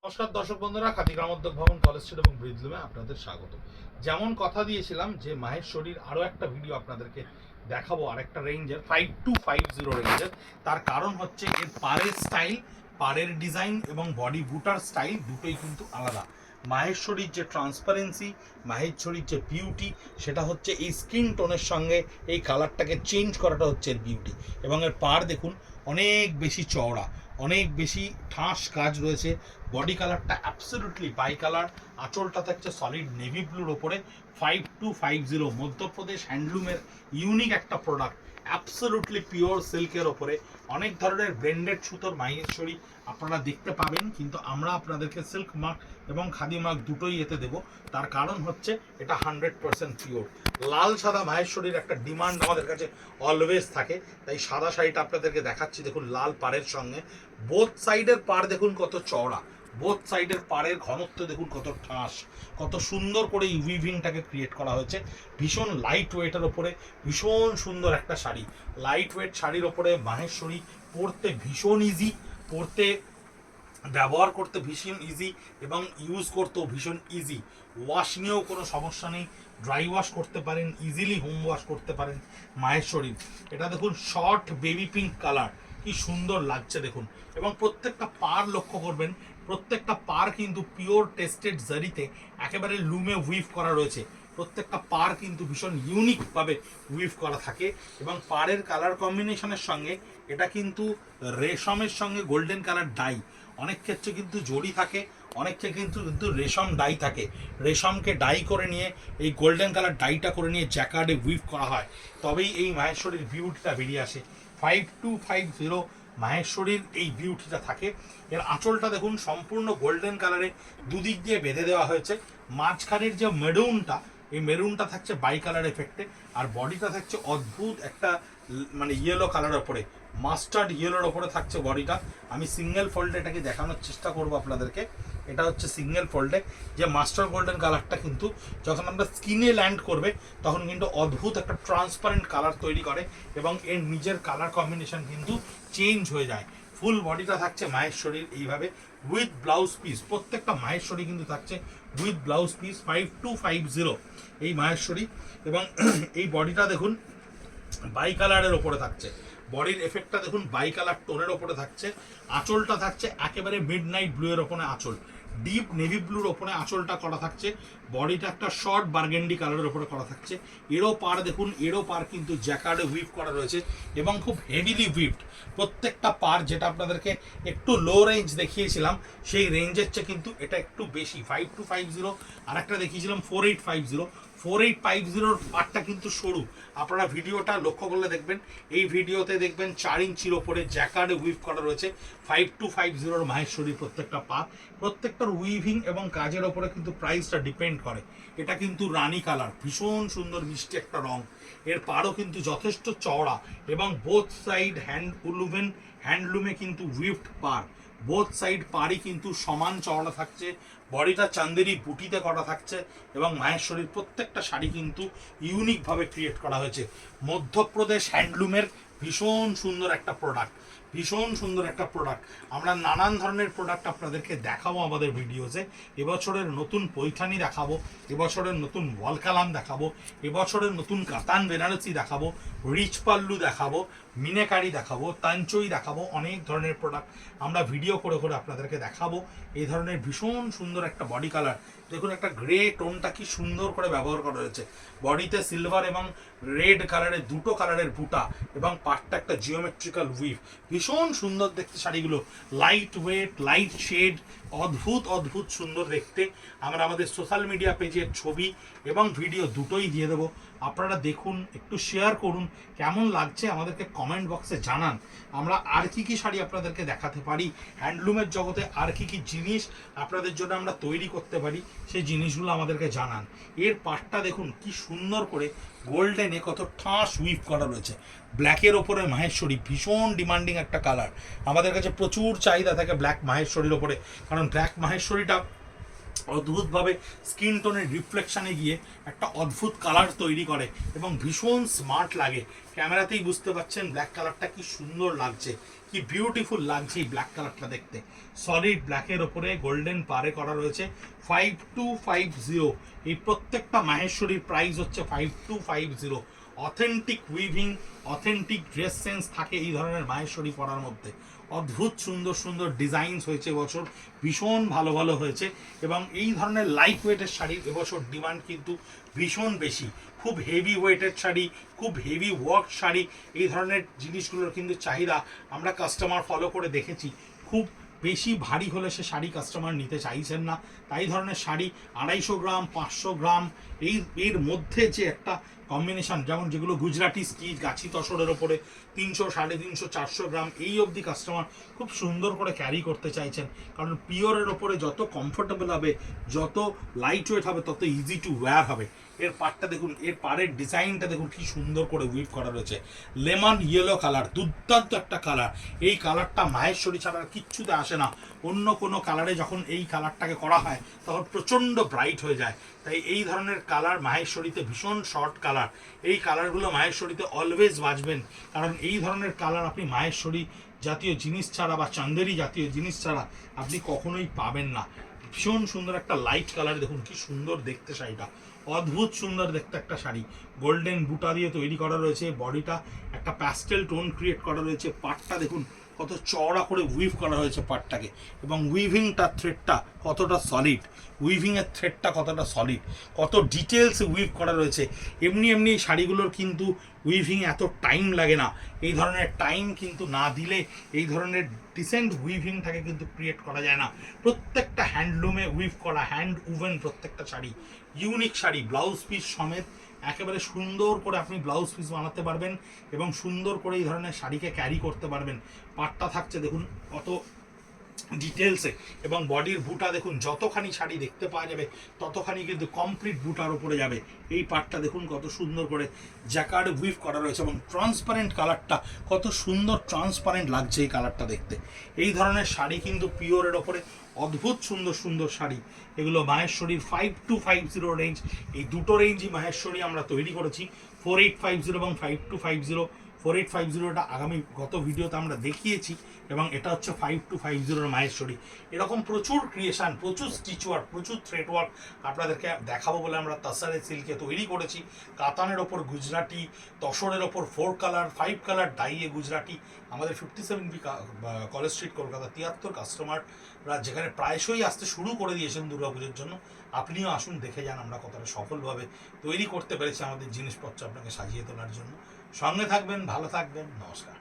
নমস্কার দর্শক বন্ধুরা, খাদি গ্রামোদ্যোগ ভবন, কলেজ স্ট্রিট এবং ব্রিজলুমে আপনাদের স্বাগত। যেমন কথা দিয়েছিলাম যে মাহেশ্বরীর আরও একটা ভিডিও আপনাদেরকে দেখাবো, আরেকটা রেঞ্জের 5250 রেঞ্জের। তার কারণ হচ্ছে এর পাড়ের স্টাইল, পাড়ের ডিজাইন এবং বডি বুটার স্টাইল দুটোই কিন্তু আলাদা। মাহেশ্বরীর যে ট্রান্সপারেন্সি, মাহেশ্বরীর যে বিউটি, সেটা হচ্ছে এই স্কিন টোনের সঙ্গে এই কালারটাকে চেঞ্জ করাটা হচ্ছে এর বিউটি। এবং এর পাড় দেখুন অনেক বেশি চওড়া, অনেক বেশি ঠাস কাজ রয়েছে। বডি কালারটা অ্যাবসলিউটলি বাই কালার, আঁচলটা থাকছে সলিড নেভি ব্লুর ওপরে। 5250 মধ্যপ্রদেশ হ্যান্ডলুমের ইউনিক একটা প্রোডাক্ট, অ্যাবসলিউটলি পিওর সিল্কের ওপরে। অনেক ধরনের ব্র্যান্ডেড সুতোর মাহেশ্বরী আপনারা দেখতে পাবেন, কিন্তু আমরা আপনাদেরকে সিল্ক মার্ক এবং খাদি মার্ক দুটোই এতে দেবো। তার কারণ হচ্ছে এটা 100% পিওর। লাল সাদা মাহেশ্বরীর একটা ডিমান্ড আমাদের কাছে অলওয়েজ থাকে, তাই সাদা শাড়িটা আপনাদেরকে দেখাচ্ছি। দেখুন লাল পাড়ের সঙ্গে বোথ সাইডের পাড় দেখুন কত চওড়া, বোথ সাইডের পাড়ের ঘনত্ব দেখুন কত ঠাস, কত সুন্দর করে এই উইভিংটাকে ক্রিয়েট করা হয়েছে। ভীষণ লাইট ওয়েটের ওপরে ভীষণ সুন্দর একটা শাড়ি। লাইট ওয়েট শাড়ির ওপরে মাহেশ্বরী পরতে ভীষণ ইজি, পরতে ব্যবহার করতে ভীষণ ইজি এবং ইউজ করতেও ভীষণ ইজি। ওয়াশিংয়েও কোনো সমস্যা নেই, ড্রাই ওয়াশ করতে পারেন, ইজিলি হোম ওয়াশ করতে পারেন মাহেশ্বরীর। এটা দেখুন শর্ট বেবি পিঙ্ক কালার, কি সুন্দর লাগছে দেখুন। এবং প্রত্যেকটা পার লক্ষ্য করবেন, প্রত্যেকটা পার কিন্তু পিওর টেস্টেড জারিতে একেবারে লুমে উইভ করা রয়েছে। প্রত্যেকটা পার কিন্তু ভীষণ ইউনিকভাবে উইভ করা থাকে। এবং পাড়ের কালার কম্বিনেশনের সঙ্গে এটা কিন্তু রেশমের সঙ্গে গোল্ডেন কালার ডাই, অনেক ক্ষেত্রে কিন্তু জড়ি থাকে, অনেক ক্ষেত্রে কিন্তু রেশম ডাই থাকে। রেশমকে ডাই করে নিয়ে এই গোল্ডেন কালার ডাইটা করে নিয়ে জ্যাকার্ডে উইভ করা হয়, তবেই এই মাহেশ্বরীর বিউটিটা বেরিয়ে আসে। 5250 মাহেশ্বরীর এই বিউটিটা থাকে। এর আঁচলটা দেখুন সম্পূর্ণ গোল্ডেন কালারে দুদিক দিয়ে বেঁধে দেওয়া হয়েছে। মাঝখানের যে মেরুনটা, এই মেরুনটা থাকছে বাই কালার এফেক্টে, আর বডিটা থাকছে অদ্ভুত একটা মানে ইয়েলো কালারের ওপরে, মাস্টার্ড ইয়েলোর ওপরে থাকছে বডিটা। আমি সিঙ্গেল ফোল্ডে এটাকে দেখানোর চেষ্টা করব আপনাদেরকে। এটা হচ্ছে সিঙ্গেল ফোল্ডে, যে মাস্টার গোল্ডেন কালারটা কিন্তু যখন আমরা স্কিনে ল্যান্ড করবে তখন কিন্তু অদ্ভুত একটা ট্রান্সপারেন্ট কালার তৈরি করে এবং এর নিজের কালার কম্বিনেশন কিন্তু চেঞ্জ হয়ে যায়। ফুল বডিটা থাকছে মাহেশ্বরীর এইভাবে উইথ ব্লাউজ পিস, প্রত্যেকটা মাহেশ্বরী কিন্তু থাকছে উইথ ব্লাউজ পিস। 5250 এই মাহেশ্বরী। এবং এই বডিটা দেখুন বাই কালারের ওপরে থাকছে, বডির এফেক্টটা দেখুন বাই কালার টোনের ওপরে থাকছে। আঁচলটা থাকছে একেবারে মিড নাইট ব্লু এর ওপরে আঁচল, ডিপ নেভি ব্লুর ওপরে আঁচলটা করা থাকছে। বডিটা একটা শর্ট বার্গেন্ডি কালারের ওপরে করা থাকছে। এরও পার দেখুন, এরও পার কিন্তু জ্যাকার্ডে হুইপ করা রয়েছে এবং খুব হেভিলি হুইপড। প্রত্যেকটা পার যেটা আপনাদেরকে একটু লো রেঞ্জ দেখিয়েছিলাম, সেই রেঞ্জের চেয়ে কিন্তু এটা একটু বেশি। 5250 আর একটা দেখিয়েছিলাম 4850। 4850 পার্টটা কিন্তু সরু, আপনারা ভিডিওটা লক্ষ্য করলে দেখবেন। এই ভিডিওতে দেখবেন 4 ইঞ্চির ওপরে জ্যাকার্ডে উইভ করা রয়েছে 5250 মাহেশ্বরী প্রত্যেকটা পার্ট। প্রত্যেকটার উইভিং এবং কাজের ওপরে কিন্তু প্রাইসটা ডিপেন্ড করে। এটা কিন্তু রানী কালার, ভীষণ সুন্দর মিষ্টি একটা রং। এর পাড়ও কিন্তু যথেষ্ট চওড়া এবং বোথ সাইড হ্যান্ডলুমে কিন্তু উইভড পার, বোথ সাইড পাড়ই কিন্তু সমান চওড়া থাকছে। বডিটা চান্দেরি বুটিতে করা থাকছে এবং মাহেশ্বরীর প্রত্যেকটা শাড়ি কিন্তু ইউনিকভাবে ক্রিয়েট করা হয়েছে। মধ্যপ্রদেশ হ্যান্ডলুমের ভীষণ সুন্দর একটা প্রোডাক্ট, ভীষণ সুন্দর একটা প্রোডাক্ট। আমরা নানান ধরনের প্রোডাক্ট আপনাদেরকে দেখাবো আমাদের ভিডিওতে। এবছরের নতুন পৈঠানি দেখাবো, এবছরের নতুন ওয়ালকালাম দেখাবো, এবছরের নতুন কাতান বেনারসি দেখাবো, রিচ পাল্লু দেখাবো, মিনেকারি দেখাবো, তাঞ্চই দেখাবো। অনেক ধরনের প্রোডাক্ট আমরা ভিডিও করে করে আপনাদেরকে দেখাবো। এই ধরনের ভীষণ সুন্দর একটা বডি কালার দেখুন, একটা গ্রে টোনটা কি সুন্দর করে ব্যবহার করা হয়েছে। বডিতে সিলভার এবং রেড কালারের দুটো কালারের বুটা এবং পাটটা একটা জিওমেট্রিক্যাল উইভ, ভীষণ সুন্দর দেখতে শাড়িগুলো। লাইট ওয়েট, লাইট শেড, অদ্ভুত অদ্ভুত সুন্দর দেখতে। আমরা আমাদের সোশ্যাল মিডিয়া পেজের ছবি এবং ভিডিও দুটোই দিয়ে দেবো, আপনারা দেখুন, একটু শেয়ার করুন, কেমন লাগছে আমাদেরকে কমেন্ট বক্সে জানান। আমরা আর কি কি শাড়ি আপনাদেরকে দেখাতে পারি, হ্যান্ডলুমের জগতে আর কি কি জিনিস আপনাদের জন্য আমরা তৈরি করতে পারি, সেই জিনিসগুলো আমাদেরকে জানান। এর পাটটা দেখুন কি সুন্দর করে গোল্ডেনে কত ঠাস উইভ করা রয়েছে। ব্ল্যাকের ওপরে মাহেশ্বরী ভীষণ ডিমান্ডিং একটা কালার, আমাদের কাছে প্রচুর চাহিদা থাকে ব্ল্যাক মাহেশ্বরীর ওপরে, কারণ ব্ল্যাক মাহেশ্বরীটা অদ্ভুতভাবে স্কিন টোনের রিফ্লেকশানে গিয়ে একটা অদ্ভুত কালার তৈরি করে এবং ভীষণ স্মার্ট লাগে। ক্যামেরাতেই বুঝতে পারছেন ব্ল্যাক কালারটা কি সুন্দর লাগছে, কি বিউটিফুল লাগছে এই ব্ল্যাক কালারটা দেখতে। সলিড ব্ল্যাকের ওপরে গোল্ডেন পারে করা রয়েছে। 5250 এই প্রত্যেকটা মাহেশ্বরীর প্রাইস হচ্ছে 5250। Authentic weaving, authentic dress sense থাকে এই ধরনের মাহেশ্বরী পরার মধ্যে। অদ্ভুত সুন্দর সুন্দর ডিজাইনস হয়েছে এবছর, ভীষণ ভালো ভালো হয়েছে। এবং এই ধরনের লাইট ওয়েটের শাড়ির এবছর ডিমান্ড কিন্তু ভীষণ বেশি। খুব হেভি ওয়েটের শাড়ি, খুব হেভি ওয়ার্ক শাড়ি, এই ধরনের জিনিসগুলোর কিন্তু চাহিদা আমরা কাস্টমার ফলো করে দেখেছি। খুব বেশি ভারী হলে সে শাড়ি কাস্টমার নিতে চাইছেন না। তাই ধরনের শাড়ি 250 গ্রাম 500 গ্রাম এর মধ্যে যে একটা কম্বিনেশন, যেমন যেগুলো গুজরাটি স্টিচ গাছি তসরের ওপরে 300, 350, 400 গ্রাম এই অবধি কাস্টমার খুব সুন্দর করে ক্যারি করতে চাইছেন। কারণ পিওরের ওপরে যত কমফোর্টেবল হবে, যত লাইট ওয়েট হবে, তত ইজি টু ওয়্যার হবে। এর পাড়টা দেখুন, এর পাড়ের ডিজাইনটা দেখুন কি সুন্দর করে উইভ করা রয়েছে। লেমন ইয়েলো কালার, দুর্দান্ত একটা কালার। এই কালারটা মাহেশ্বরী ছাড়া কিচ্ছুতে আসে না। অন্য কোনো কালারে যখন এই কালারটাকে করা হয় তখন প্রচণ্ড ব্রাইট হয়ে যায়। তাই এই ধরনের কালার মাহেশ্বরীতে ভীষণ শর্ট কালার। এই কালারগুলো মাহেশ্বরীতে অলওয়েজ বাজবেন, কারণ এই ধরনের কালার আপনি মাহেশ্বরী জাতীয় জিনিস ছাড়া বা চান্দেরি জাতীয় জিনিস ছাড়া আপনি কখনোই পাবেন না। ভীষণ সুন্দর একটা লাইট কালার, দেখুন কি সুন্দর দেখতে শাড়িটা, অদ্ভুত সুন্দর দেখতে একটা শাড়ি। গোল্ডেন বুটা দিয়ে তৈরি করা রয়েছে, বডিটা একটা প্যাস্টেল টোন ক্রিয়েট করা রয়েছে। পাটটা দেখুন কত চওড়া করে উইভ করা হয়েছে পাটটাকে, এবং উইভিংটার থ্রেডটা কতটা সলিড, উইভিংয়ের থ্রেডটা কতটা সলিড, কত ডিটেলসে উইভ করা রয়েছে। এমনি এমনি শাড়িগুলোর কিন্তু উইভিং এত টাইম লাগে না। এই ধরনের টাইম কিন্তু না দিলে এই ধরনের ডিসেন্ট উইভিংটাকে কিন্তু ক্রিয়েট করা যায় না। প্রত্যেকটা হ্যান্ডলুমে উইভ করা, হ্যান্ড উভেন প্রত্যেকটা sari, unique sari. Blouse piece সমেত একেবারে সুন্দর করে আপনি ব্লাউজ পিস বানাতে পারবেন এবং সুন্দর করে এই ধরনের শাড়িকে ক্যারি করতে পারবেন। পাটটা থাকছে দেখুন কত ডিটেলসে, এবং বডির বুটা দেখুন, যতখানি শাড়ি দেখতে পাওয়া যাবে ততখানি কিন্তু কমপ্লিট বুটার উপরে যাবে। এই পাটটা দেখুন কত সুন্দর করে জ্যাকার্ড উইভ করা রয়েছে, এবং ট্রান্সপারেন্ট কালারটা কত সুন্দর ট্রান্সপারেন্ট লাগছে এই কালারটা দেখতে। এই ধরনের শাড়ি কিন্তু পিওরের ওপরে অদ্ভুত সুন্দর সুন্দর শাড়ি। এগুলো মাহেশ্বরীর 5250 রেঞ্জ। এই দুটো রেঞ্জই মাহেশ্বরী আমরা তৈরি করেছি, 4850 এবং 5250। 4850টা গত ভিডিওতে আমরা দেখিয়েছি, এবং এটা হচ্ছে 5250 মাহেশ্বরী। এরকম প্রচুর ক্রিয়েশন, প্রচুর স্টিচ ওয়ার্ক, প্রচুর থ্রেড ওয়ার্ক আপনাদেরকে দেখাবো বলে আমরা তাসারে সিল্কে তৈরি করেছি। কাতানের ওপর গুজরাটি, তসরের ওপর 4 কালার 5 কালার ডাইয়ে গুজরাটি। আমাদের 57B কলেজ স্ট্রিট কলকাতা 73 কাস্টমাররা যেখানে প্রায়শই আসতে শুরু করে দিয়েছেন দুর্গাপুজোর জন্য। আপনিও আসুন, দেখে যান আমরা কতটা সফলভাবে তৈরি করতে পেরেছি আমাদের জিনিসপত্র আপনাকে সাজিয়ে তোলার জন্য। সঙ্গে থাকবেন, ভালো থাকবেন, নমস্কার।